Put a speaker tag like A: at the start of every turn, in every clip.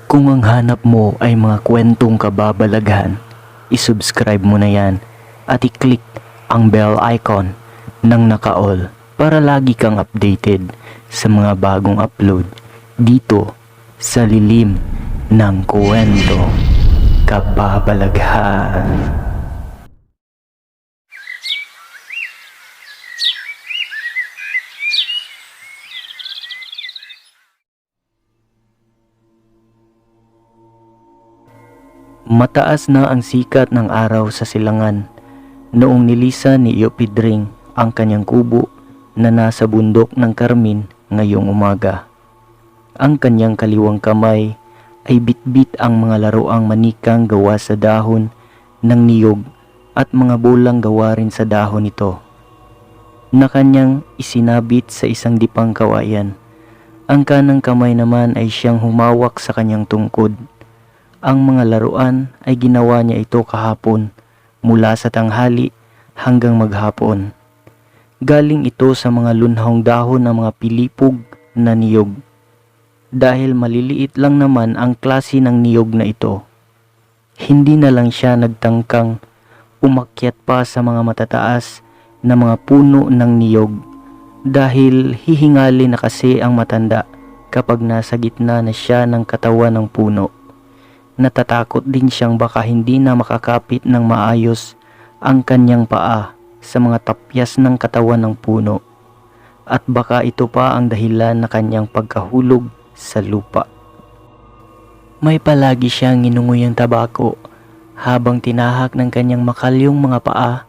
A: Kung ang hanap mo ay mga kwentong kababalaghan, isubscribe mo na yan at i-click ang bell icon ng naka-all para lagi kang updated sa mga bagong upload dito sa lilim ng kwento kababalaghan. Mataas na ang sikat ng araw sa silangan noong nilisan ni Iopidring ang kanyang kubo na nasa bundok ng Carmen ngayong umaga. Ang kanyang kaliwang kamay ay bitbit ang mga laruang manikang gawa sa dahon ng niyog at mga bolang gawa rin sa dahon nito na kanyang isinabit sa isang dipang kawayan. Ang kanang kamay naman ay siyang humawak sa kanyang tungkod. Ang mga laruan ay ginawa niya ito kahapon mula sa tanghali hanggang maghapon. Galing ito sa mga lunhong dahon ng mga pilipog na niyog. Dahil maliliit lang naman ang klase ng niyog na ito, hindi na lang siya nagtangkang umakyat pa sa mga matataas na mga puno ng niyog dahil hihingali na kasi ang matanda kapag nasa gitna na siya ng katawan ng puno. Natatakot din siyang baka hindi na makakapit ng maayos ang kanyang paa sa mga tapyas ng katawan ng puno at baka ito pa ang dahilan na kanyang pagkahulog sa lupa. May palagi siyang inunguyang tabako habang tinahak ng kanyang makalyong mga paa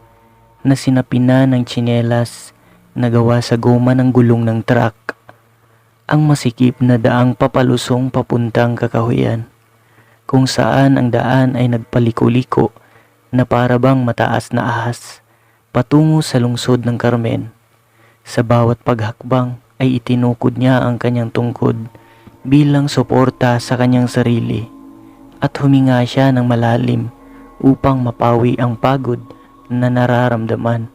A: na sinapinan ng tsinelas na gawa sa goma ng gulong ng truck. Ang masikip na daang papalusong papuntang Kakahuyan, kung saan ang daan ay nagpaliko-liko na parabang mataas na ahas patungo sa lungsod ng Carmen. Sa bawat paghakbang ay itinukod niya ang kanyang tungkod bilang suporta sa kanyang sarili at huminga siya ng malalim upang mapawi ang pagod na nararamdaman.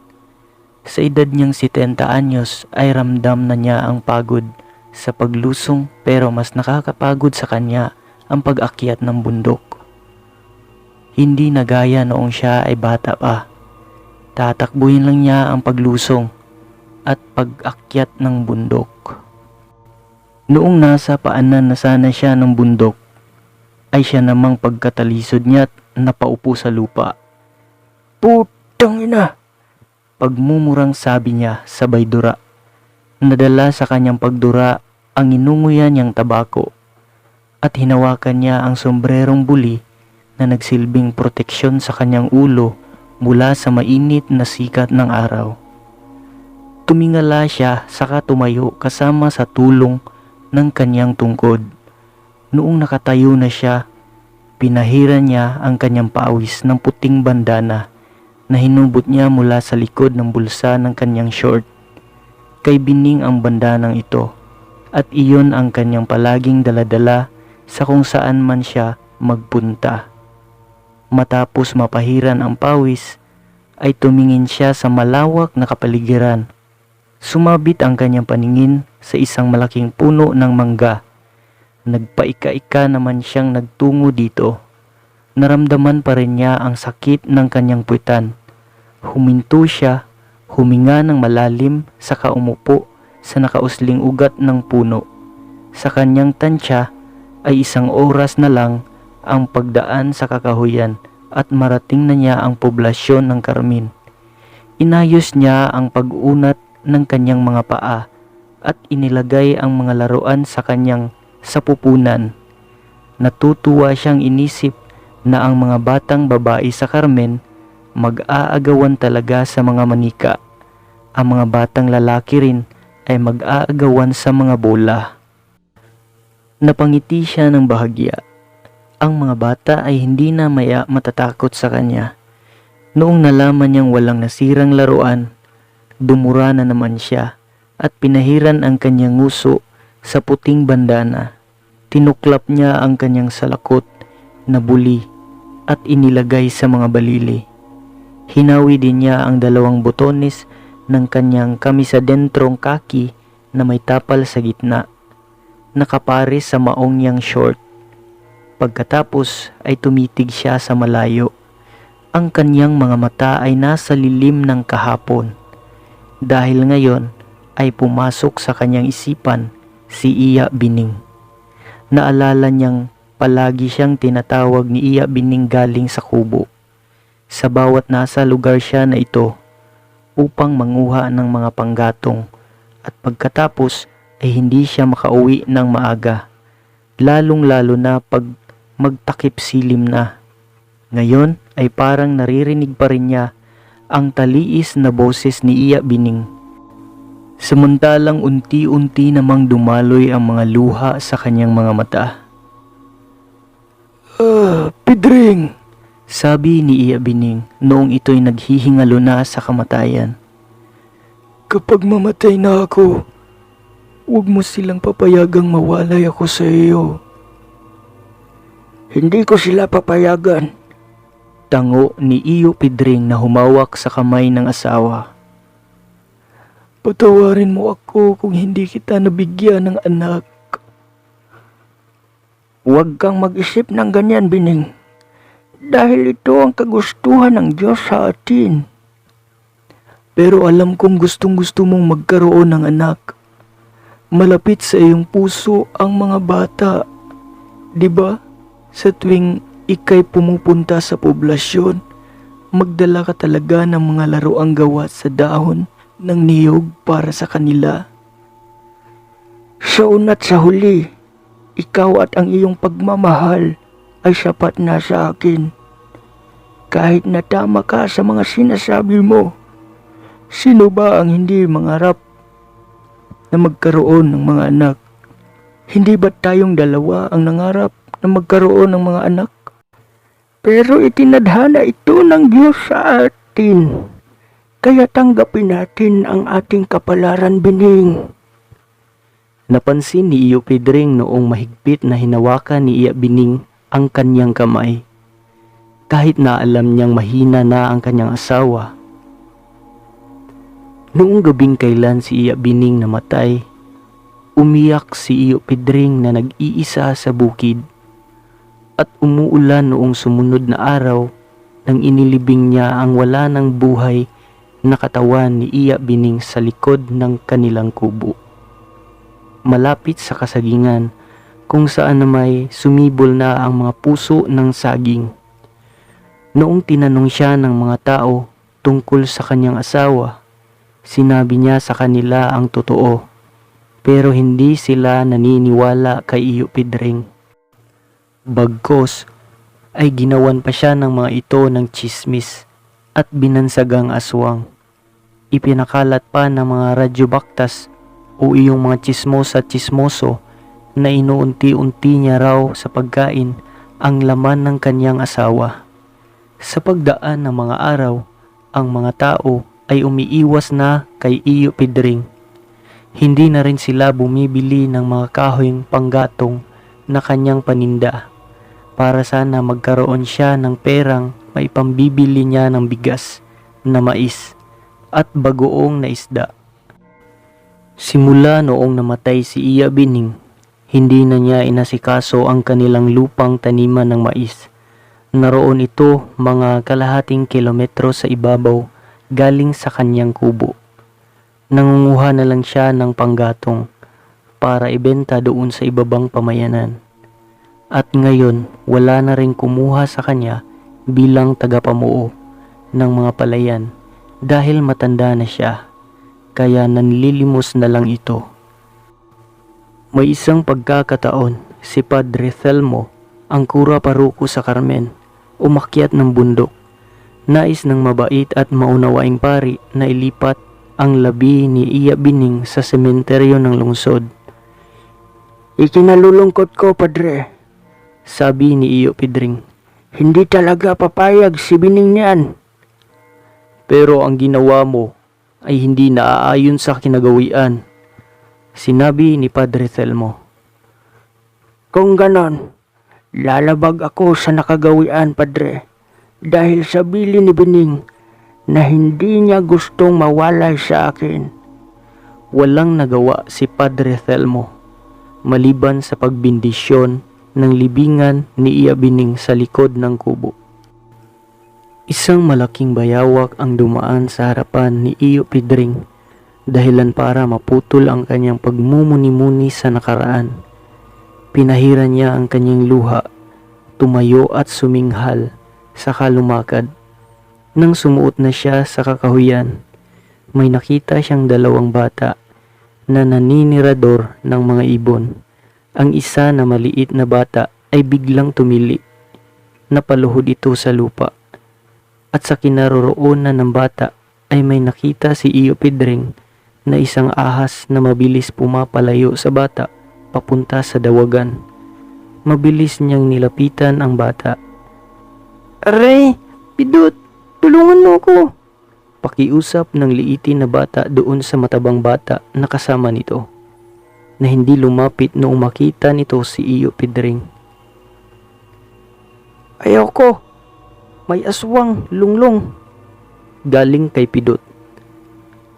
A: Sa edad niyang 70 anyos ay ramdam na niya ang pagod sa paglusong, pero mas nakakapagod sa kanya ang pag-akyat ng bundok. Hindi na gaya noong siya ay bata pa. Tatakbuhin lang niya ang paglusong at pag-akyat ng bundok. Noong nasa paanan na sana siya ng bundok, ay siya namang pagkatalisod niya at napaupo sa lupa. "Putang ina!" Pagmumurang sabi niya sabay dura. Nadala sa kanyang pagdura ang inunguyan niyang tabako at hinawakan niya ang sombrerong buli na nagsilbing proteksyon sa kanyang ulo mula sa mainit na sikat ng araw. Tumingala siya saka tumayo kasama sa tulong ng kanyang tungkod. Noong nakatayo na siya, pinahiran niya ang kanyang pawis ng puting bandana na hinubot niya mula sa likod ng bulsa ng kanyang short. Kay bining ang bandanang ito at iyon ang kanyang palaging daladala sa kung saan man siya magpunta. Matapos mapahiran ang pawis, ay tumingin siya sa malawak na kapaligiran. Sumabit ang kanyang paningin sa isang malaking puno ng mangga. Nagpaika-ika naman siyang nagtungo dito. Naramdaman pa rin niya ang sakit ng kanyang puwitan. Huminto siya, huminga ng malalim, saka umupo sa nakausling ugat ng puno. Sa kanyang tansya ay 1 oras na lang ang pagdaan sa Kakahuyan at marating na niya ang poblasyon ng Carmen. Inayos niya ang pag-unat ng kanyang mga paa at inilagay ang mga laruan sa kanyang sapupunan. Natutuwa siyang inisip na ang mga batang babae sa Carmen mag-aagawan talaga sa mga manika. Ang mga batang lalaki rin ay mag-aagawan sa mga bola. Napangiti siya ng bahagya. Ang mga bata ay hindi na matatakot sa kanya. Noong nalaman niyang walang nasirang laruan, dumura na naman siya at pinahiran ang kanyang nguso sa puting bandana. Tinuklap niya ang kanyang salakot na buli at inilagay sa mga balili. Hinawi din niya ang 2 botones ng kanyang kamisadentrong kaki na may tapal sa gitna, nakapares sa maong niyang short. Pagkatapos ay tumitig siya sa malayo. Ang kanyang mga mata ay nasa lilim ng kahapon. Dahil ngayon ay pumasok sa kanyang isipan si Iya Bining. Naalala niyang palagi siyang tinatawag ni Iya Bining galing sa kubo. Sa bawat nasa lugar siya na ito upang manguha ng mga panggatong at pagkatapos ay hindi siya makauwi ng maaga. Lalong-lalo na pag magtakip silim na. Ngayon ay parang naririnig pa rin niya ang taliis na boses ni Iya Bining. Samantalang unti-unti namang dumaloy ang mga luha sa kanyang mga mata. Pidring! Sabi ni Iya Bining noong ito'y naghihingalo na sa kamatayan. Kapag mamatay na ako, huwag mo silang papayagang mawalay ako sa iyo. Hindi ko sila papayagan. Tango ni Iyo Pidring na humawak sa kamay ng asawa. Patawarin mo ako kung hindi kita nabigyan ng anak. Huwag kang mag-isip ng ganyan, Bining. Dahil ito ang kagustuhan ng Diyos sa atin. Pero alam kong gustong-gusto mong magkaroon ng anak. Malapit sa iyong puso ang mga bata. Diba? Sa tuwing ika'y pumupunta sa poblasyon, magdala ka talaga ng mga laruang gawa sa dahon ng niyog para sa kanila. Sa una't sa huli, ikaw at ang iyong pagmamahal ay sapat na sa akin. Kahit na tama ka sa mga sinasabi mo, sino ba ang hindi mangarap na magkaroon ng mga anak? Hindi ba tayong dalawa ang nangarap na magkaroon ng mga anak? Pero itinadhana ito ng Diyos sa atin. Kaya tanggapin natin ang ating kapalaran, Bining. Napansin ni Iyo Pidring noong mahigpit na hinawakan ni Iya Bining ang kanyang kamay. Kahit na alam niyang mahina na ang kanyang asawa. Noong gabing kailan si Iya Bining namatay, umiyak si Iyo Pidring na nag-iisa sa bukid. At umuulan noong sumunod na araw nang inilibing niya ang wala ng buhay na katawan ni Iya Bining sa likod ng kanilang kubo. Malapit sa kasagingan kung saan na may sumibol na ang mga puso ng saging. Noong tinanong siya ng mga tao tungkol sa kanyang asawa, sinabi niya sa kanila ang totoo, pero hindi sila naniniwala kay Iyo Pidring. Bagkos ay ginawan pa siya ng mga ito ng tsismis at binansagang aswang. Ipinakalat pa ng mga radyobaktas o iyong mga tsismosa at tsismoso na inuunti-unti niya raw sa pagkain ang laman ng kanyang asawa. Sa pagdaan ng mga araw, ang mga tao ay umiiwas na kay Iyo Pidring. Hindi na rin sila bumibili ng mga kahoyng panggatong na kanyang paninda para sana magkaroon siya ng perang maipambibili niya ng bigas, na mais, at bagoong na isda. Simula noong namatay si Iya Bining, hindi na niya inasikaso ang kanilang lupang taniman ng mais. Naroon ito mga kalahating kilometro sa ibabaw galing sa kanyang kubo. Nangunguha na lang siya ng panggatong para ibenta doon sa ibabang pamayanan. At ngayon wala na rin kumuha sa kanya bilang tagapamuo ng mga palayan dahil matanda na siya, kaya nanlilimos na lang ito. May isang pagkakataon si Padre Thelmo, ang kura paruko sa Carmen, umakyat ng bundok. Nais ng mabait at maunawaing pari na ilipat ang labi ni Iya Bining sa sementeryo ng lungsod. Ikinalulungkot ko, Padre, sabi ni Iyo Pidring. Hindi talaga papayag si Bining niyan. Pero ang ginawa mo ay hindi naaayon sa kinagawian, sinabi ni Padre Thelmo. Kung ganon, lalabag ako sa nakagawian, Padre, dahil sa bili ni Bining na hindi niya gustong mawalay sa akin. Walang nagawa si Padre Thelmo maliban sa pagbindisyon ng libingan ni Iya Bining sa likod ng kubo. Isang malaking bayawak ang dumaan sa harapan ni Iyo Pidring, dahilan para maputol ang kanyang pagmumuni-muni sa nakaraan. Pinahiran niya ang kanyang luha, tumayo at suminghal, saka lumakad. Nang sumuot na siya sa kakahuyan, may nakita siyang dalawang bata na naninirador ng mga ibon. Ang isa na maliit na bata ay biglang tumili. Napaluhod ito sa lupa. At sa kinaroroonan ng bata ay may nakita si Iyo Pidring na isang ahas na mabilis pumapalayo sa bata papunta sa dawagan. Mabilis niyang nilapitan ang bata. "Aray, Pidot, tulungan mo ko!" Pakiusap ng liitin na bata doon sa matabang bata na kasama nito, na hindi lumapit noong makita nito si Iyo Pidring. "Ayoko, may aswang, lunglong." Galing kay Pidot.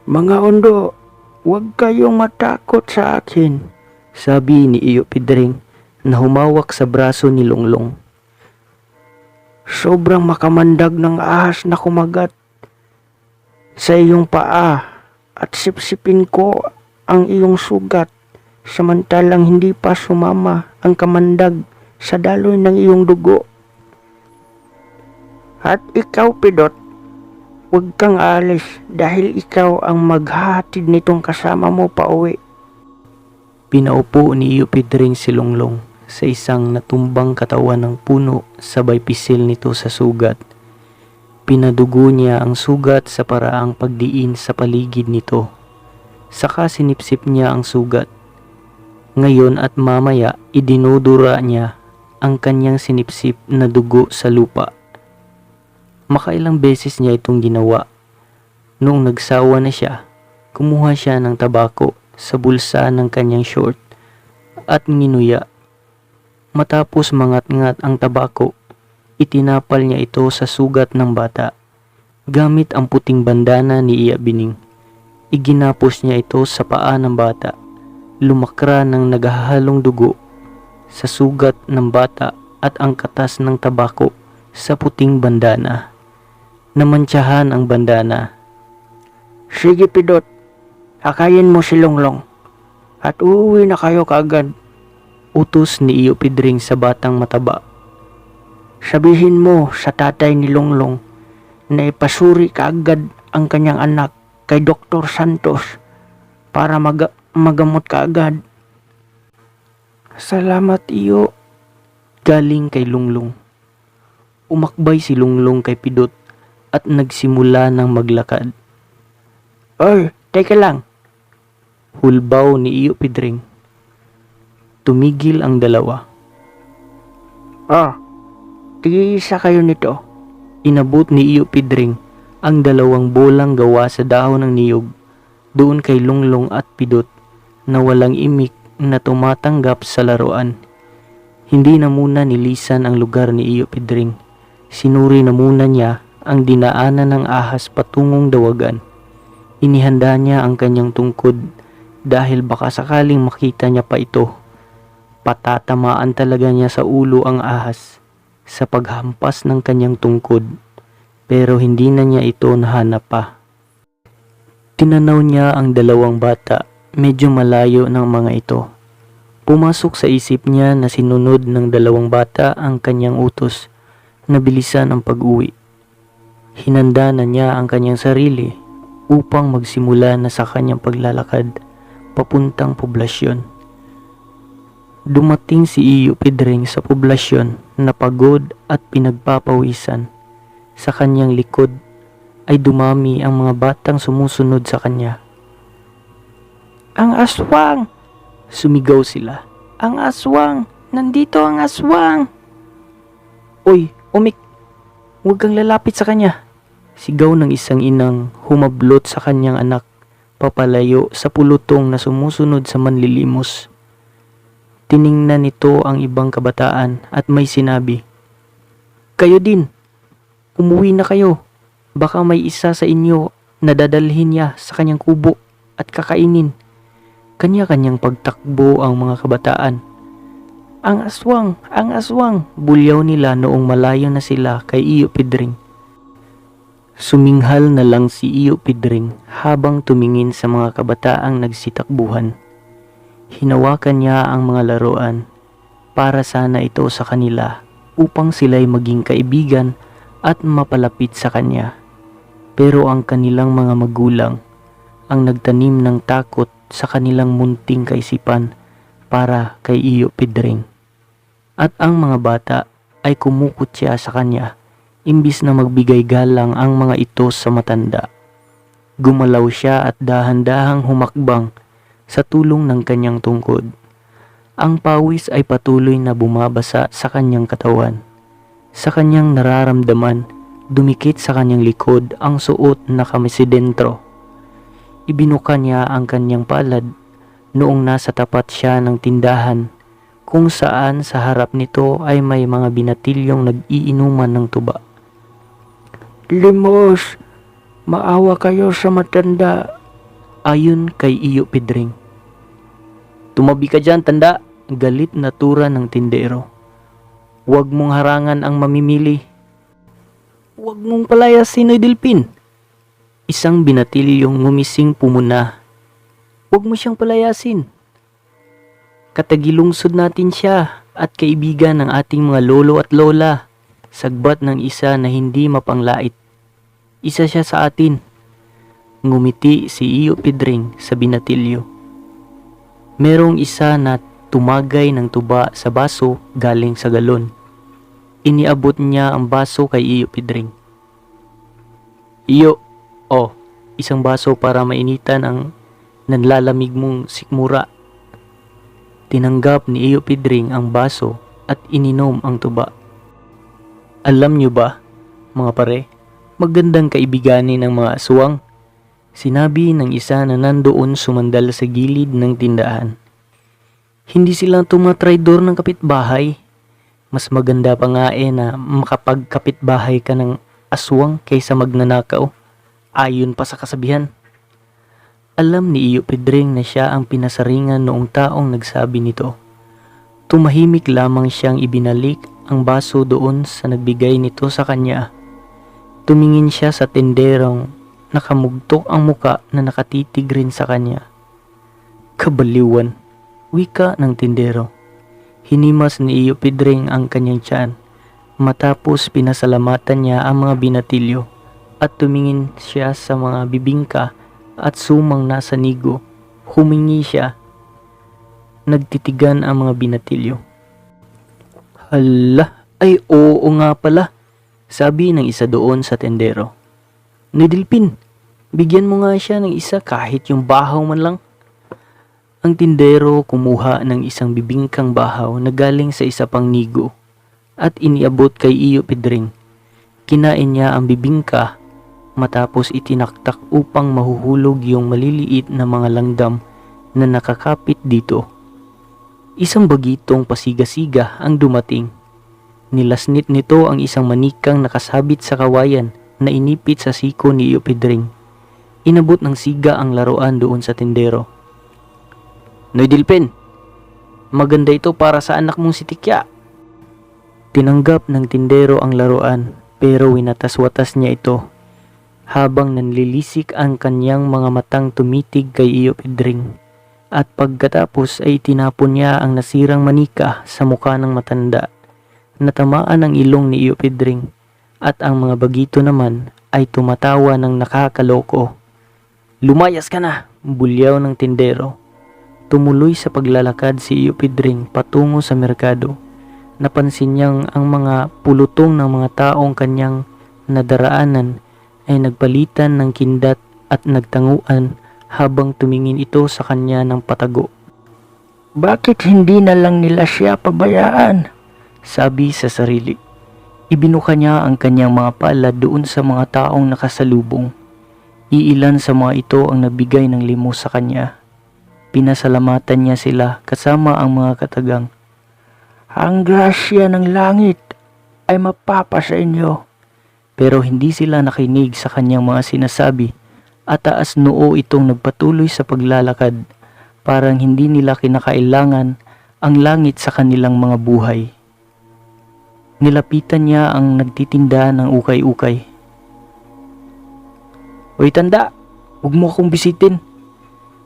A: "Mga ondo, huwag kayong matakot sa akin," sabi ni Iyo Pidring na humawak sa braso ni Lunglong. "Sobrang makamandag ng ahas na kumagat sa iyong paa at sipsipin ko ang iyong sugat, samantalang hindi pa sumama ang kamandag sa daloy ng iyong dugo. At ikaw, Pidot, huwag kang aalis dahil ikaw ang maghahatid nitong kasama mo pa uwi." Pinaupo ni Iyo Pidring si Lunglong sa isang natumbang katawan ng puno, sabay pisil nito sa sugat. Pinadugo niya ang sugat sa paraang pagdiin sa paligid nito. Saka sinipsip niya ang sugat. Ngayon at mamaya idinudura niya ang kanyang sinipsip na dugo sa lupa. Makailang beses niya itong ginawa. Noong nagsawa na siya, kumuha siya ng tabako sa bulsa ng kanyang short at nginuya. Matapos mangat-ngat ang tabako, itinapal niya ito sa sugat ng bata. Gamit ang puting bandana ni Iya Bining, iginapos niya ito sa paa ng bata. Lumakra ng naghahalong dugo sa sugat ng bata at ang katas ng tabako sa puting bandana. Namantsahan ang bandana. "Sige, Pidot, hakayin mo si Lunglong at uuwi na kayo kaagad," utos ni Iyo Pidring sa batang mataba. "Sabihin mo sa tatay ni Lunglong na ipasuri kaagad ang kanyang anak kay Dr. Santos para magamot kaagad." "Salamat, Iyo." Galing kay Lunglong. Umakbay si Lunglong kay Pidot at nagsimula ng maglakad. "Oy, teka lang!" hulbaw ni Iyo Pidring. Tumigil ang dalawa. Tig-isa kayo nito." Inabot ni Iyo Pidring ang dalawang bolang gawa sa dahon ng niyog doon kay Lunglong at Pidot na walang imik na tumatanggap sa laruan. Hindi na muna nilisan ang lugar ni Iyo Pidring. Sinuri na muna niya ang dinaanan ng ahas patungong dawagan. Inihanda niya ang kanyang tungkod dahil baka sakaling makita niya pa ito. Patatamaan talaga niya sa ulo ang ahas sa paghampas ng kanyang tungkod, pero hindi na niya ito nahanap pa. Tinanaw niya ang dalawang bata, medyo malayo ng mga ito. Pumasok sa isip niya na sinunod ng dalawang bata ang kanyang utos na bilisan ang pag-uwi. Hinanda na niya ang kanyang sarili upang magsimula na sa kanyang paglalakad papuntang poblasyon. Dumating si Iyo Pidring sa poblasyon na pagod at pinagpapawisan. Sa kanyang likod ay dumami ang mga batang sumusunod sa kanya. "Ang aswang!" Sumigaw sila. "Ang aswang! Nandito ang aswang!" "Oy, Umik! Huwag kang lalapit sa kanya!" Sigaw ng isang inang humablot sa kanyang anak papalayo sa pulutong na sumusunod sa manlilimos. Tiningnan nito ang ibang kabataan at may sinabi, "Kayo din, umuwi na kayo. Baka may isa sa inyo na dadalhin niya sa kanyang kubo at kakainin." Kanya-kanyang pagtakbo ang mga kabataan. Ang aswang! Ang aswang! Bulyaw nila noong malayo na sila kay Iyo Pidring. Suminghal na lang si Iyo Pidring habang tumingin sa mga kabataang nagsitakbuhan. Hinawakan niya ang mga laruan para sana ito sa kanila upang sila'y maging kaibigan at mapalapit sa kanya. Pero ang kanilang mga magulang ang nagtanim ng takot sa kanilang munting kaisipan para kay Iyo Pidring. At ang mga bata ay kumukutya sa kanya imbis na magbigay galang ang mga ito sa matanda. Gumalaw siya at dahan-dahang humakbang sa tulong ng kanyang tungkod. Ang pawis ay patuloy na bumabasa sa kanyang katawan. Sa kanyang nararamdaman, dumikit sa kanyang likod ang suot na kamisidentro. Ibinuka niya ang kanyang palad noong nasa tapat siya ng tindahan kung saan sa harap nito ay may mga binatilyong nag-iinuman ng tuba. "Limos, maawa kayo sa matanda," ayon kay Iyo Pidring. "Tumabi ka dyan, tanda," galit na tura ng tindero. "Huwag mong harangan ang mamimili." "Huwag mong palayasin, Noy Dilpin." Isang binatilyong ngumising pumuna. "Huwag mo siyang palayasin. Katagilungsod natin siya at kaibigan ng ating mga lolo at lola." Sagbat ng isa na hindi mapanglait. "Isa siya sa atin." Ngumiti si Iyo Pidring sa binatilyo. Merong isa na tumagay ng tuba sa baso galing sa galon. Iniabot niya ang baso kay Iyo Pidring. "Iyo, isang baso para mainitan ang nanlalamig mong sikmura." Tinanggap ni Iyo Pidring ang baso at ininom ang tuba. "Alam niyo ba, mga pare, magandang kaibiganin ng mga aswang," sinabi ng isa na nandoon sumandal sa gilid ng tindahan. "Hindi sila tumatraidor ng kapitbahay. Mas maganda pa nga na makapagkapitbahay ka ng aswang kaysa magnanakaw, ayon pa sa kasabihan." Alam ni Iyo Pidring na siya ang pinasaringan noong taong nagsabi nito. Tumahimik lamang siyang ibinalik ang baso doon sa nagbigay nito sa kanya. Tumingin siya sa tenderong nakamugtok ang muka na nakatitig rin sa kanya. "Kabaliwan," wika ng tindero. Hinimas ni Iyo Pidring ang kanyang tiyan. Matapos pinasalamatan niya ang mga binatilyo at tumingin siya sa mga bibingka at sumang nasa nigo. Humingi siya. Nagtitigan ang mga binatilyo. "Hala, ay oo nga pala," sabi ng isa doon sa tendero. "Noy Dilpin, bigyan mo nga siya ng isa kahit yung bahaw man lang." Ang tindero kumuha ng isang bibingkang bahaw na galing sa isa pang nigo at iniabot kay Iyo Pidring. Kinain niya ang bibingka matapos itinaktak upang mahuhulog yung maliliit na mga langgam na nakakapit dito. Isang bagitong pasiga-siga ang dumating. Nilasnit nito ang isang manikang nakasabit sa kawayan na inipit sa siko ni Iyo Pidring. Inabot ng siga ang laruan doon sa tindero. "Noy Dilpin, maganda ito para sa anak mong si Tikya." Tinanggap ng tindero ang laruan pero winatas-watas niya ito. Habang nanlilisik ang kanyang mga matang tumitig kay Iyo Pidring. At pagkatapos ay tinapon niya ang nasirang manika sa mukha ng matanda. Natamaan ang ilong ni Iyo Pidring at ang mga bagito naman ay tumatawa ng nakakaloko. "Lumayas ka na!" bulyaw ng tindero. Tumuloy sa paglalakad si Iyo Pidring patungo sa merkado. Napansin niyang ang mga pulutong ng mga taong kanyang nadaraanan ay nagpalitan ng kindat at nagtanguan habang tumingin ito sa kanya ng patago. "Bakit hindi na lang nila siya pabayaan?" sabi sa sarili. Ibinuka niya ang kanyang mga palad doon sa mga taong nakasalubong. Iilan sa mga ito ang nagbigay ng limos sa kanya. Pinasalamatan niya sila kasama ang mga katagang. "Ang grasya ng langit ay mapapa sa inyo." Pero hindi sila nakinig sa kanyang mga sinasabi at taas noo itong nagpatuloy sa paglalakad. Parang hindi nila kinakailangan ang langit sa kanilang mga buhay. Nilapitan niya ang nagtitinda ng ukay-ukay. "Hoy tanda, huwag mo akong bisitin,"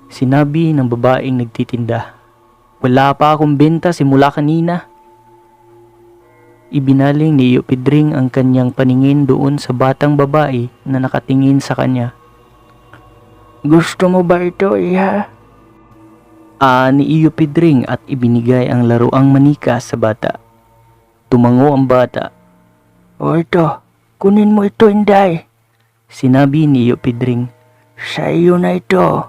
A: sinabi ng babaeng nagtitinda. "Wala pa akong benta simula kanina." Ibinaling ni Iupidring ang kanyang paningin doon sa batang babae na nakatingin sa kanya. "Gusto mo ba ito, iha?" Ni Iupidring at ibinigay ang laruang manika sa bata. Tumango ang bata. "O ito, kunin mo ito, Inday," sinabi ni Iupidring. "Sa iyo na ito."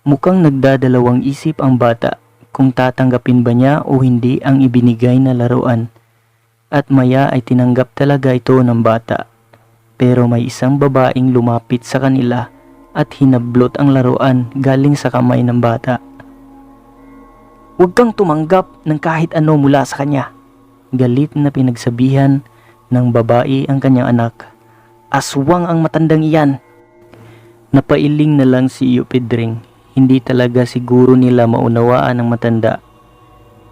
A: Mukhang nagdadalawang isip ang bata kung tatanggapin ba niya o hindi ang ibinigay na laruan. At maya ay tinanggap talaga ito ng bata. Pero may isang babaeng lumapit sa kanila at hinablot ang laruan galing sa kamay ng bata. "Huwag kang tumanggap ng kahit ano mula sa kanya," galit na pinagsabihan ng babae ang kanyang anak. "Aswang ang matandang iyan." Napailing na lang si Iupidring. Hindi talaga siguro nila maunawaan ang matanda.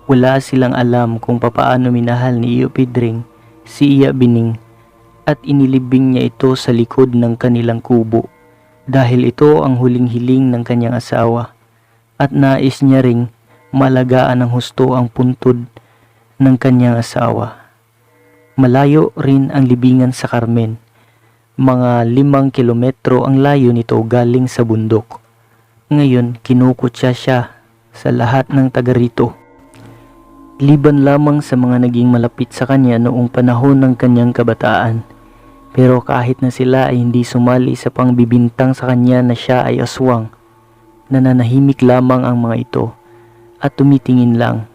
A: Wala silang alam kung papaano minahal ni Iupidring si Iya Bining at inilibing niya ito sa likod ng kanilang kubo dahil ito ang huling hiling ng kanyang asawa at nais niya ring malagaan ng husto ang puntod ng kanyang asawa. Malayo rin ang libingan sa Carmen. Mga 5 kilometro ang layo nito galing sa bundok. Ngayon kinukutya siya sa lahat ng taga rito. Liban lamang sa mga naging malapit sa kanya noong panahon ng kanyang kabataan. Pero kahit na sila ay hindi sumali sa pangbibintang sa kanya na siya ay aswang, nananahimik lamang ang mga ito at tumitingin lang.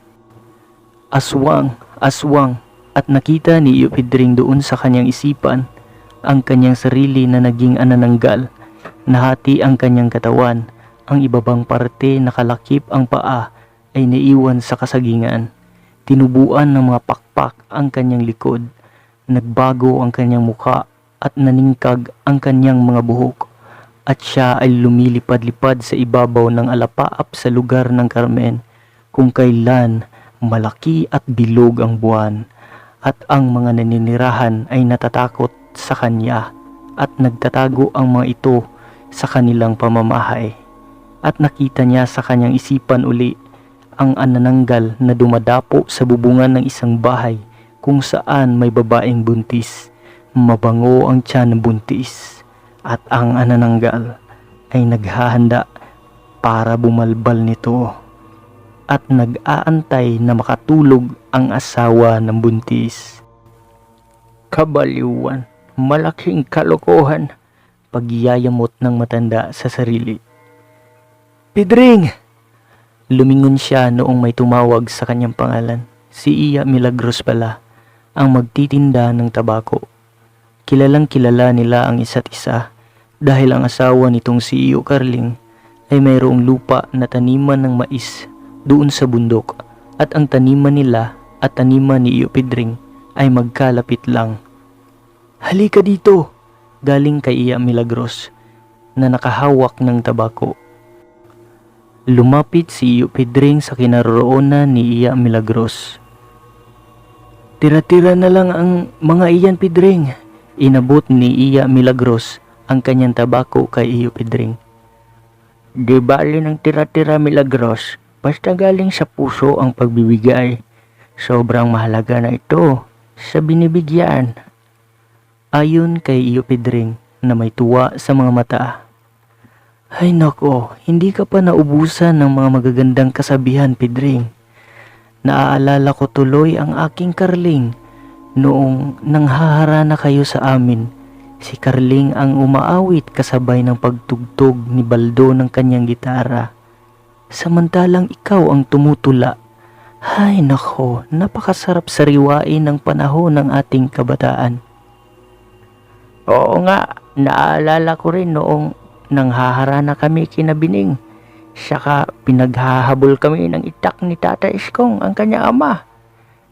A: Aswang, aswang, at nakita ni Iupidring doon sa kanyang isipan ang kanyang sarili na naging anananggal. Nahati ang kanyang katawan, ang ibabang parte nakalakip ang paa ay naiwan sa kasagingan. Tinubuan ng mga pakpak ang kanyang likod. Nagbago ang kanyang muka at naningkag ang kanyang mga buhok. At siya ay lumilipad-lipad sa ibabaw ng alapaap sa lugar ng Carmen kung kailan malaki at bilog ang buwan. At ang mga naninirahan ay natatakot sa kanya at nagtatago ang mga ito sa kanilang pamamahay. At nakita niya sa kanyang isipan uli ang anananggal na dumadapo sa bubungan ng isang bahay kung saan may babaeng buntis. Mabango ang tiyan ng buntis at ang anananggal ay naghahanda para bumalbal nito at nag-aantay na makatulog ang asawa ng buntis. "Kabaliwan, malaking kalokohan," pagyayamot ng matanda sa sarili. "Pidring!" Lumingon siya noong may tumawag sa kanyang pangalan. Si Iya Milagros pala, ang magtitinda ng tabako. Kilalang kilala nila ang isa't isa dahil ang asawa nitong si Iyo Carling ay mayroong lupa na taniman ng mais doon sa bundok at ang taniman nila at taniman ni Iupidring ay magkalapit lang. "Halika dito!" galing kay Iya Milagros na nakahawak ng tabako. Lumapit si Iupidring sa kinaroroonan ni Iya Milagros. "Tira-tira na lang ang mga iyan, Pidring." Inabot ni Iya Milagros ang kanyang tabako kay Iupidring. "Di bali ng tira-tira, Milagros, basta galing sa puso ang pagbibigay. Sobrang mahalaga na ito sa binibigyan." Ayon kay Iupidring na may tuwa sa mga mata. "Ay nako, hindi ka pa naubusan ng mga magagandang kasabihan, Pidring. Naaalala ko tuloy ang aking Carling noong nanghahara na kayo sa amin. Si Carling ang umaawit kasabay ng pagtugtog ni Baldo ng kanyang gitara. Samantalang ikaw ang tumutula. Ay nako, napakasarap sariwain ng panahon ng ating kabataan." "Oo nga, naalala ko rin noong nanghahara na kami kina Bining. Saka pinaghahabol kami ng itak ni Tata Iskong ang kanyang ama.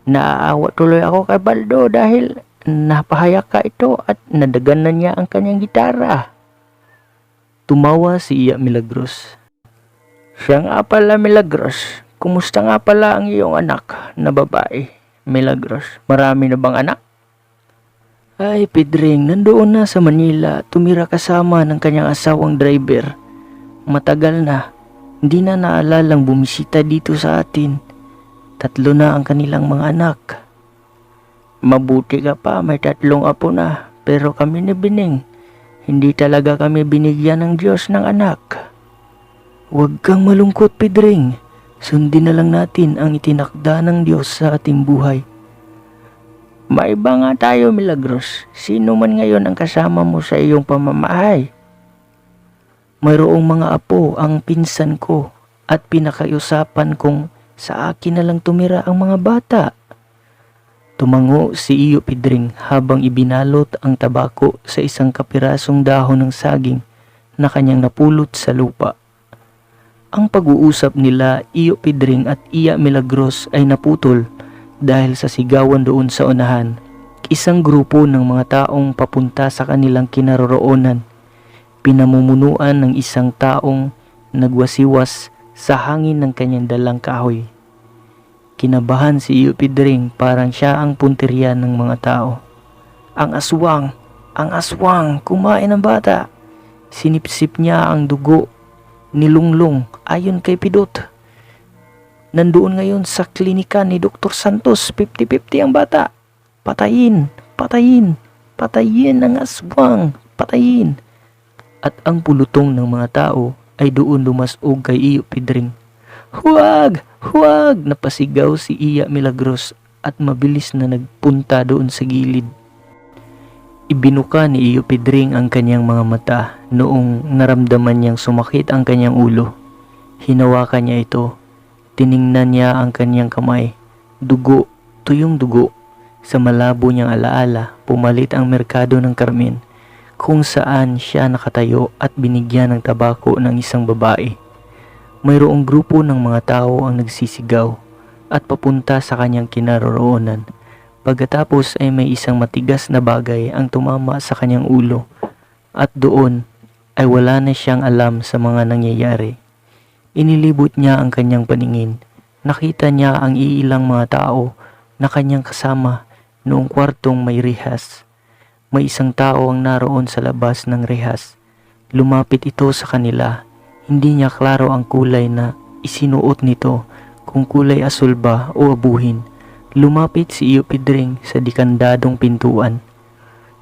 A: Naaawa tuloy ako kay Baldo dahil napahayak ka ito at nadagan na niya ang kanyang gitara." Tumawa si Iya Milagros. "Siya nga pala, Milagros, Kumusta nga pala ang iyong anak na babae, Milagros? Marami na bang anak? Ay, Pedring, nandoon na sa Manila, tumira kasama ng kanyang asawang driver. Matagal na, hindi na naalalang bumisita dito sa atin. 3 na ang kanilang mga anak. Mabuti ka pa, may 3 apo na, pero kami ni Bining, hindi talaga kami binigyan ng Diyos ng anak. Huwag kang malungkot, Pedring. Sundin na lang natin ang itinakda ng Diyos sa ating buhay. Maiba nga tayo, Milagros. Sino man ngayon ang kasama mo sa iyong pamamahay? Mayroong mga apo ang pinsan ko at pinakaiusapan kong sa akin na lang tumira ang mga bata. Tumango si Iyo Pedring habang ibinalot ang tabako sa isang kapirasong dahon ng saging na kanyang napulot sa lupa. Ang pag-uusap nila Iyo Pedring at Iya Milagros ay naputol dahil sa sigawan doon sa unahan. Isang grupo ng mga taong papunta sa kanilang kinaroroonan, pinamumunuan ng isang taong nagwasiwas sa hangin ng kanyang dalang kahoy. Kinabahan si Iyo Pedring, parang siya ang punteriya ng mga tao. Ang aswang, kumain ng bata. Sinipsip niya ang dugo ni Lunglong ayon kay Pidot. Nandoon ngayon sa klinika ni Dr. Santos, 50-50 ang bata. Patayin ang aswang, patayin. At ang pulutong ng mga tao ay doon lumasog kay Iyo Pedring. Huwag! Napasigaw si Iya Milagros at mabilis na nagpunta doon sa gilid. Ibinuka ni Iyo Pedring ang kanyang mga mata noong naramdaman niyang sumakit ang kanyang ulo. Hinawakan niya ito. Tiningnan niya ang kanyang kamay. Dugo, tuyong dugo. Sa malabo niyang alaala, pumalit ang merkado ng Carmen, kung saan siya nakatayo at binigyan ng tabako ng isang babae. Mayroong grupo ng mga tao ang nagsisigaw at papunta sa kanyang kinaroroonan. Pagkatapos ay may isang matigas na bagay ang tumama sa kanyang ulo at doon ay wala na siyang alam sa mga nangyayari. Inilibot niya ang kanyang paningin. Nakita niya ang iilang mga tao na kanyang kasama noong kwartong may rehas. May isang tao ang naroon sa labas ng rehas. Lumapit ito sa kanila. Hindi niya klaro ang kulay na isinuot nito, kung kulay asul ba o abuhin. Lumapit si Iyo Pedring sa dikandadong pintuan.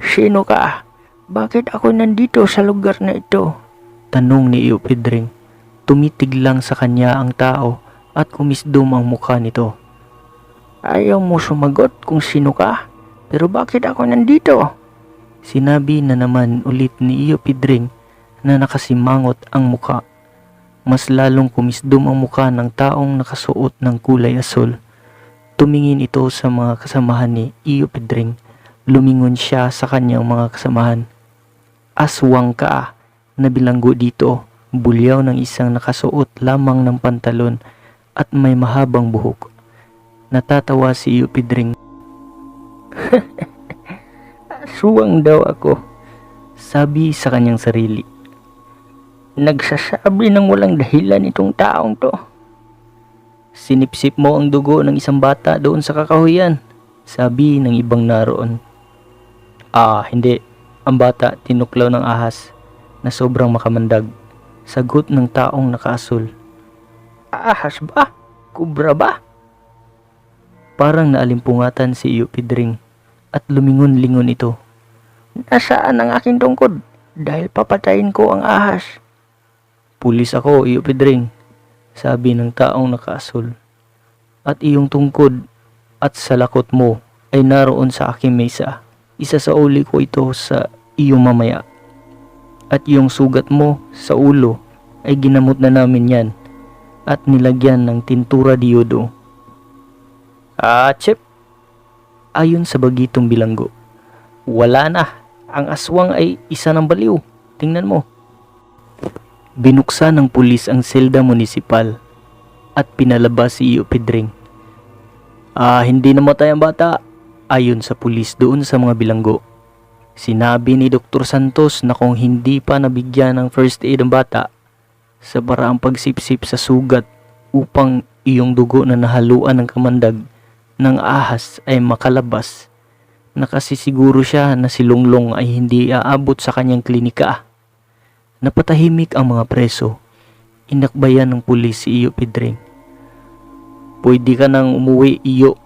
A: Sino ka? Bakit ako nandito sa lugar na ito? Tanong ni Iyo Pedring. Tumitig lang sa kanya ang tao at kumisdom ang mukha nito. Ayaw mo sumagot kung sino ka, pero bakit ako nandito? Sinabi na naman ulit ni Iyo Pedring na nakasimangot ang mukha. Mas lalong kumisdom ang mukha ng taong nakasuot ng kulay asul. Tumingin ito sa mga kasamahan ni Iyo Pedring. Lumingon siya sa kanyang mga kasamahan. Aswang ka, nabilanggo dito. Bulyaw ng isang nakasuot lamang ng pantalon at may mahabang buhok. Natatawa si Iyo Pedring. Aswang daw ako, sabi sa kanyang sarili. Nagsasabi ng walang dahilan itong taong to. Sinipsip mo ang dugo ng isang bata doon sa kakahuyan, sabi ng ibang naroon. Hindi. Ang bata tinuklaw ng ahas na sobrang makamandag. Sagot ng taong nakaasul. Ahas ba? Kubra ba? Parang naalimpungatan si Iyo Pedring at lumingon-lingon ito. Nasaan ang aking tungkod? Dahil papatayin ko ang ahas. Pulis ako, Iyo Pedring, sabi ng taong nakaasul. At iyong tungkod at salakot mo ay naroon sa aking mesa. Isa sa uli ko ito sa iyo mamaya. At yung sugat mo sa ulo ay ginamot na namin yan at nilagyan ng tintura diodo. Chip! Ayon sa bagitong bilanggo. Wala na. Ang aswang ay isa ng baliw. Tingnan mo. Binuksan ng pulis ang selda munisipal at pinalabas si Iyo Pedring. Hindi namatay ang bata. Ayon sa pulis doon sa mga bilanggo. Sinabi ni Dr. Santos na kung hindi pa nabigyan ng first aid ang bata sa paraang pagsipsip sa sugat upang iyong dugo na nahaluan ng kamandag ng ahas ay makalabas. Nakasisiguro siya na si Longlong ay hindi aabot sa kanyang klinika. Napatahimik ang mga preso. Inakbayan ng pulis si Iyo Pedring. Pwede ka nang umuwi, Iyo.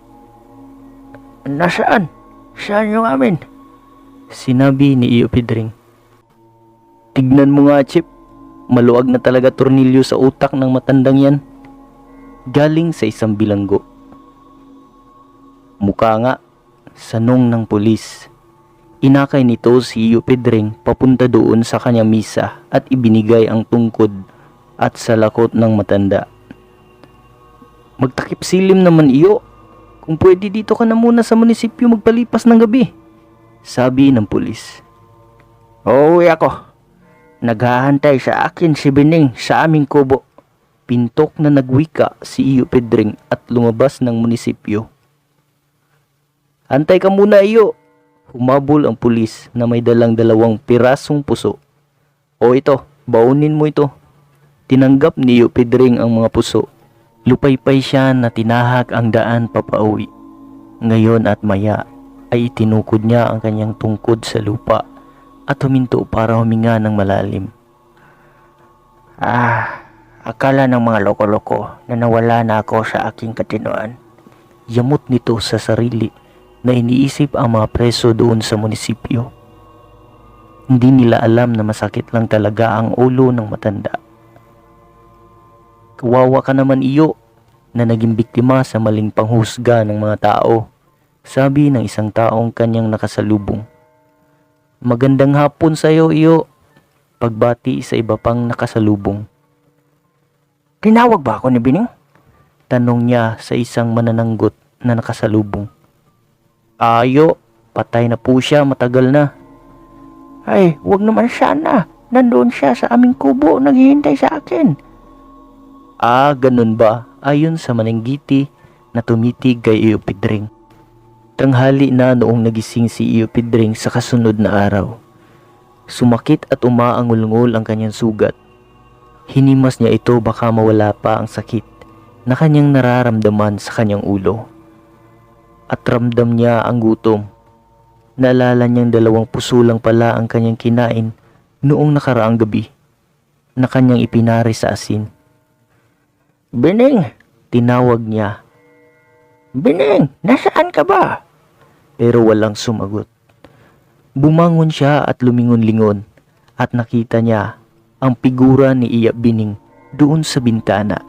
A: Nasaan? Saan yung amin? Sinabi ni Iyo Pedring. Tignan mo nga, Chip. Maluwag na talaga tornilyo sa utak ng matandang yan. Galing sa isang bilanggo. Mukha nga, sanong ng pulis. Inakay nito si Iyo Pedring papunta doon sa kanyang misa at ibinigay ang tungkod at salakot ng matanda. Magtakip silim naman, Iyo. Kung pwede dito ka na muna sa munisipyo magpalipas ng gabi, sabi ng pulis. Uuwi ako. Naghahantay sa akin si Bining sa aming kubo. Pintok na nagwika si Iyo Pedring at lumabas ng munisipyo. Antay ka muna, Iyo. Humabol ang pulis na may dalang 2 pirasong puso. O ito, baunin mo ito. Tinanggap ni Iyo Pedring ang mga puso. Lupaypay siya na tinahak ang daan papauwi. Ngayon at maya ay itinukod niya ang kanyang tungkod sa lupa at huminto para huminga ng malalim. Akala ng mga loko-loko na nawala na ako sa aking katinoan. Yamot nito sa sarili na iniisip ang mga preso doon sa munisipyo. Hindi nila alam na masakit lang talaga ang ulo ng matanda. Kawawa ka naman, Iyo, na naging biktima sa maling panghusga ng mga tao, sabi ng isang taong kanyang nakasalubong. Magandang hapon sa iyo, Iyo, pagbati sa iba pang nakasalubong. Tinawag ba ako ni Bining? Tanong niya sa isang manananggot na nakasalubong. Ayo, patay na po siya matagal na. Ay, wag naman sana. Nandoon siya sa aming kubo naghihintay sa akin. Ganun ba? Ayon sa mananggiti na tumitig kay Iyo Pedring. Tanghali na noong nagising si Iyo Pedring sa kasunod na araw. Sumakit at umaangul-ngul ang kanyang sugat. Hinimas niya ito baka mawala pa ang sakit na kanyang nararamdaman sa kanyang ulo. At ramdam niya ang gutom. Naalala niyang 2 puso lang pala ang kanyang kinain noong nakaraang gabi na kanyang ipinari sa asin. Bining! Tinawag niya. Bining! Nasaan ka ba? Pero walang sumagot. Bumangon siya at lumingon-lingon at nakita niya ang figura ni Iya Bining doon sa bintana.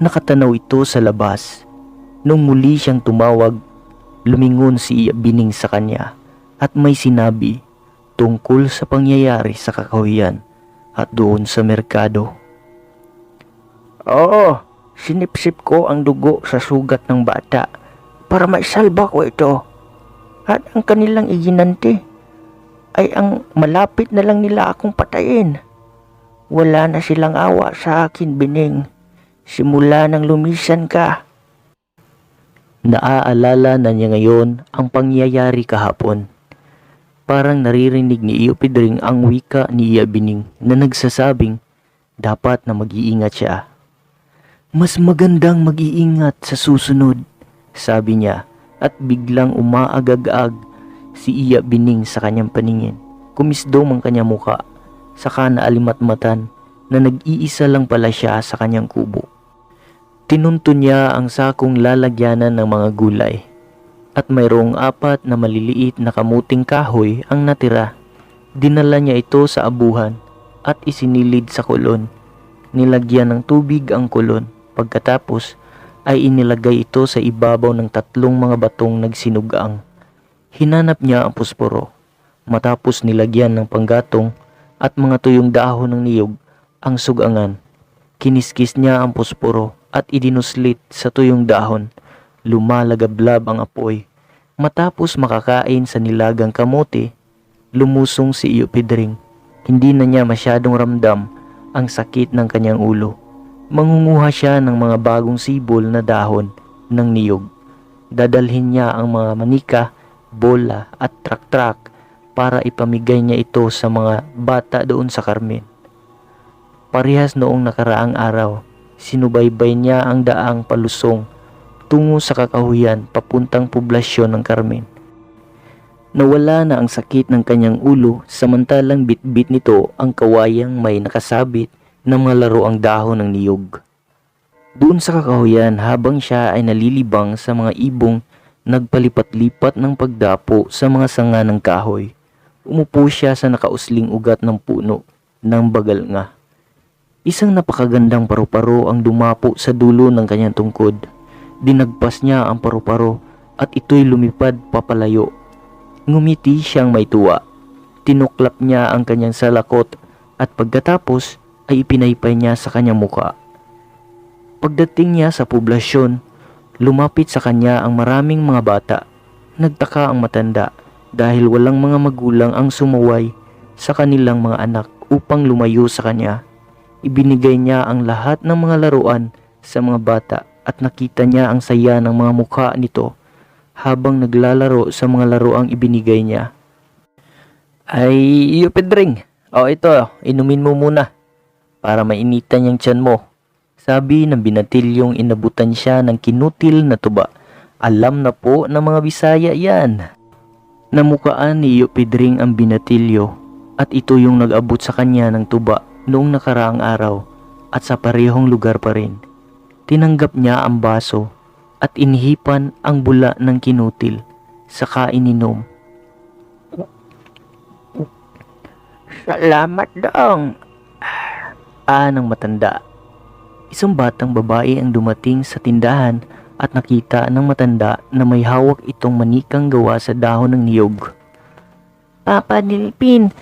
A: Nakatanaw ito sa labas. Nung muli siyang tumawag, lumingon si Iya Bining sa kanya at may sinabi tungkol sa pangyayari sa kakahuyan at doon sa merkado. Oo, sinipsip ko ang dugo sa sugat ng bata para maisalba ko ito. At ang kanilang iginante ay ang malapit na lang nila akong patayin. Wala na silang awa sa akin, Bining. Simula nang lumisan ka. Naaalala na niya ngayon ang pangyayari kahapon. Parang naririnig ni Iyo Pedring ang wika ni Iya Bining na nagsasabing dapat na mag-iingat siya. Mas magandang mag-iingat sa susunod, sabi niya at biglang umaagag-ag si Iya Bining sa kanyang paningin. Kumisdom ang kanyang muka, saka naalimat-matan na nag-iisa lang pala siya sa kanyang kubo. Tinunto niya ang sakong lalagyanan ng mga gulay at mayroong 4 na maliliit na kamuting kahoy ang natira. Dinala niya ito sa abuhan at isinilid sa kulon. Nilagyan ng tubig ang kulon. Pagkatapos ay inilagay ito sa ibabaw ng 3 mga batong nagsinugang. Hinanap niya ang pusporo. Matapos nilagyan ng panggatong at mga tuyong dahon ng niyog ang sugangan. Kiniskis niya ang pusporo at idinuslit sa tuyong dahon. Lumalagablab ang apoy. Matapos makakain sa nilagang kamote, lumusong si Iyo Pedring. Hindi na niya masyadong ramdam ang sakit ng kanyang ulo. Mangunguha siya ng mga bagong sibol na dahon ng niyog. Dadalhin niya ang mga manika, bola at trak-trak para ipamigay niya ito sa mga bata doon sa Carmen. Parehas noong nakaraang araw, sinubaybay niya ang daang palusong tungo sa kakahuyan papuntang poblasyon ng Carmen. Nawala na ang sakit ng kanyang ulo samantalang bitbit nito ang kawayang may nakasabit na mga laruang dahon ng niyog. Doon sa kakahuyan habang siya ay nalilibang sa mga ibong nagpalipat-lipat ng pagdapo sa mga sanga ng kahoy, umupo siya sa nakausling ugat ng puno ng bagal nga. Isang napakagandang paru-paro ang dumapo sa dulo ng kanyang tungkod. Dinagpas niya ang paru-paro at ito'y lumipad papalayo. Ngumiti siyang may tuwa. Tinuklap niya ang kanyang salakot at pagkatapos ay ipinaypay niya sa kanyang muka. Pagdating niya sa poblasyon, lumapit sa kanya ang maraming mga bata. Nagtaka ang matanda dahil walang mga magulang ang sumuway sa kanilang mga anak upang lumayo sa kanya. Ibinigay niya ang lahat ng mga laruan sa mga bata at nakita niya ang saya ng mga mukha nito habang naglalaro sa mga laruang ibinigay niya. Ay, iyo Pedring. Ito, inumin mo muna para mainitan yung tiyan mo. Sabi ng binatilyong inabutan siya ng kinutil na tuba. Alam na po ng mga Bisaya yan. Namukaan ni Iyo Pedring ang binatilyo at ito yung nag-abot sa kanya ng tuba noong nakaraang araw at sa parehong lugar pa rin. Tinanggap niya ang baso at inihipan ang bula ng kinutil saka ininom. Salamat dong. Ng matanda. Isang batang babae ang dumating sa tindahan at nakita ng matanda na may hawak itong manikang gawa sa dahon ng niyog. Papa Dilpin,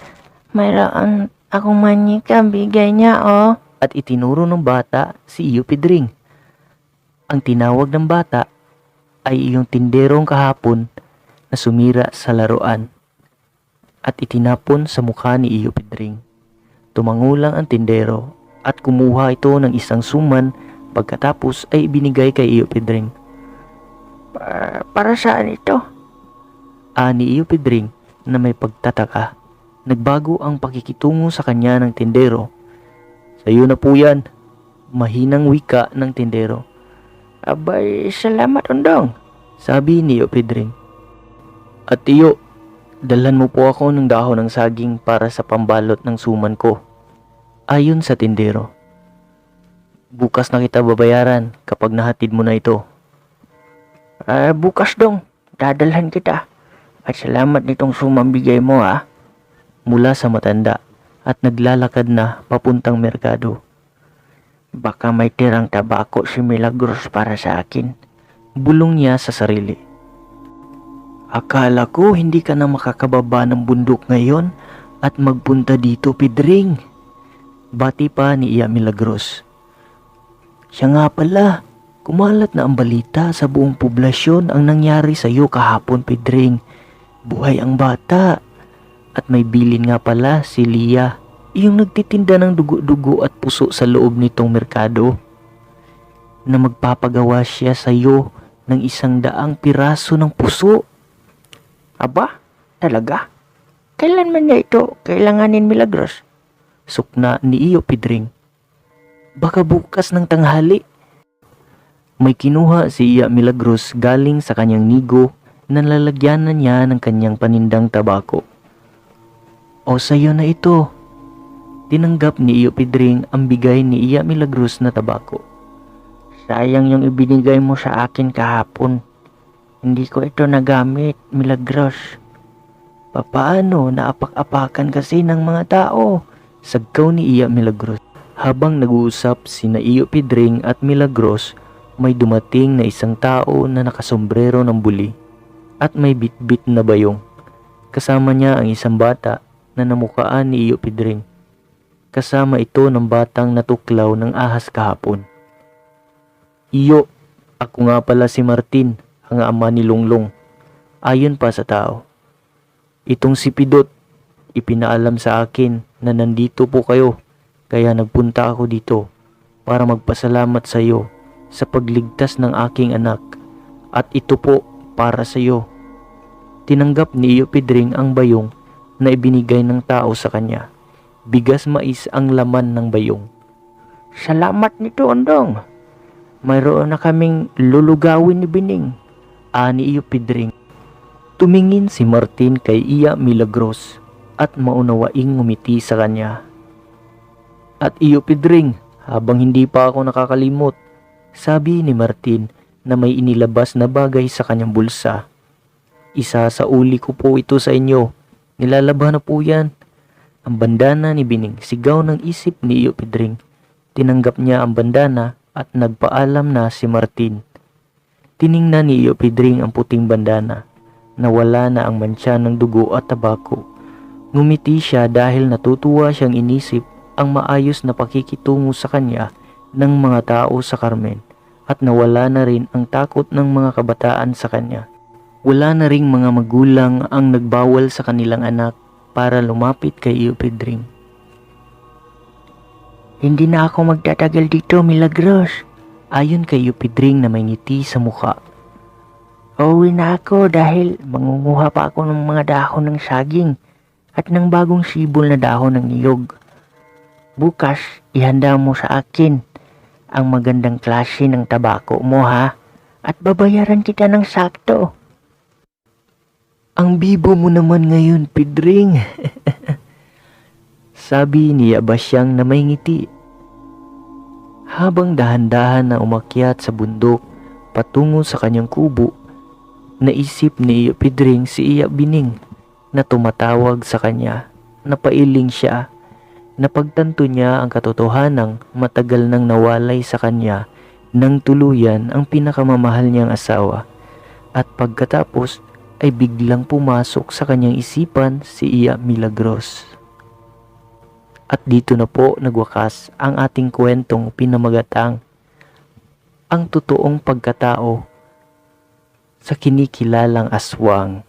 A: mayroon akong manika, bigay niya At itinuro ng bata si Iyo Pedring. Ang tinawag ng bata ay iyong tinderong kahapon na sumira sa laruan at itinapon sa mukha ni Iyo Pedring. Tumangulang ang tindero at kumuha ito ng isang suman pagkatapos ay ibinigay kay Iyo Pedring. Para saan ito? Ni Iyo Pedring na may pagtataka. Nagbago ang pakikitungo sa kanya ng tindero. Sayo na po yan, mahinang wika ng tindero. Abay, salamat undong, sabi ni Iyo Pedring. At Iyo, dalhan mo po ako ng dahon ng saging para sa pambalot ng suman ko. Ayon sa tindero. Bukas na kita babayaran kapag nahatid mo na ito. Bukas dong, dadalhan kita. At salamat nitong sumang bigay mo Mula sa matanda at naglalakad na papuntang merkado. Baka may tirang tabako si Milagros para sa akin. Bulong niya sa sarili. Akala ko hindi ka na makakababa ng bundok ngayon at magpunta dito, Pedring. Bati pa ni Iya Milagros. Siya nga pala, kumalat na ang balita sa buong poblasyon ang nangyari sa iyo kahapon, Pedring. Buhay ang bata. At may bilin nga pala si Lia, yung nagtitinda ng dugo-dugo at puso sa loob nitong merkado, na magpapagawa siya sa iyo ng 100 piraso ng puso. Aba, talaga? Kailan man niya ito kailanganin, Milagros? Sukna ni Iyo Pedring. Baka bukas ng tanghali. May kinuha si Iya Milagros galing sa kanyang nigo na lalagyanan niya ng kanyang panindang tabako. O sayo na ito. Tinanggap ni Iyo Pedring ang bigay ni Iya Milagros na tabako. Sayang yung ibinigay mo sa akin kahapon. Hindi ko ito nagamit, Milagros. Papaano naapak-apakan kasi ng mga tao? Sagkaw ni Iya Milagros. Habang nag-uusap sina Iyo Pedring at Milagros, may dumating na isang tao na nakasombrero ng buli at may bitbit na bayong. Kasama niya ang isang bata na namukaan ni Iyo Pedring. Kasama ito ng batang natuklaw ng ahas kahapon. Iyo, ako nga pala si Martin, ang ama ni Longlong. Ayon pa sa tao. Itong si Pidot, ipinaalam sa akin na nandito po kayo, kaya nagpunta ako dito para magpasalamat sa iyo sa pagligtas ng aking anak, at ito po para sa iyo. Tinanggap ni Iyo Pedring ang bayong na ibinigay ng tao sa kanya. Bigas mais ang laman ng bayong. Salamat nito, Ondong. Mayroon na kaming lulugawin ni Bining, ani iyo Pidring. Tumingin si Martin kay Iya Milagros at maunawaing ngumiti sa kanya. At iyo Pidring, habang hindi pa ako nakakalimot, sabi ni Martin na may inilabas na bagay sa kanyang bulsa. Isa sa uli ko po ito sa inyo. Nilalaban na po yan. Ang bandana ni Bining, sigaw ng isip ni Iyo Pidring. Tinanggap niya ang bandana at nagpaalam na si Martin. Tiningnan ni Iyo Pidring ang puting bandana. Nawala na ang mantsa ng dugo at tabako. Ngumiti siya dahil natutuwa siyang inisip ang maayos na pakikitungo sa kanya ng mga tao sa Carmen at nawala na rin ang takot ng mga kabataan sa kanya. Wala na ring mga magulang ang nagbawal sa kanilang anak para lumapit kay Iyo Pidring. Hindi na ako magtatagal dito, Milagros. Ayon kay Iyo Pidring na may ngiti sa mukha. Uuwi na ako dahil mangunguha pa ako ng mga dahon ng saging at ng bagong sibol na dahon ng niyog. Bukas, ihanda mo sa akin ang magandang klase ng tabako mo ha, at babayaran kita ng sakto. Ang bibo mo naman ngayon, Pidring. Sabi ni Abasyang na may ngiti. Habang dahan-dahan na umakyat sa bundok patungo sa kanyang kubo, naisip ni Iyo Pidring si Iya Bining na tumatawag sa kanya. Napailing siya. Napagtanto niya ang katotohanang matagal nang nawalay sa kanya nang tuluyan ang pinakamamahal niyang asawa. At pagkatapos ay biglang pumasok sa kanyang isipan si Iya Milagros. At dito na po nagwakas ang ating kwentong pinamagatang ang totoong pagkatao sa kinikilalang aswang.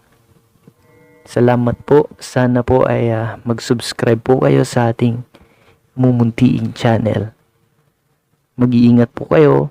A: Salamat po. Sana po ay mag-subscribe po kayo sa ating Mumuntiin channel. Mag-iingat po kayo.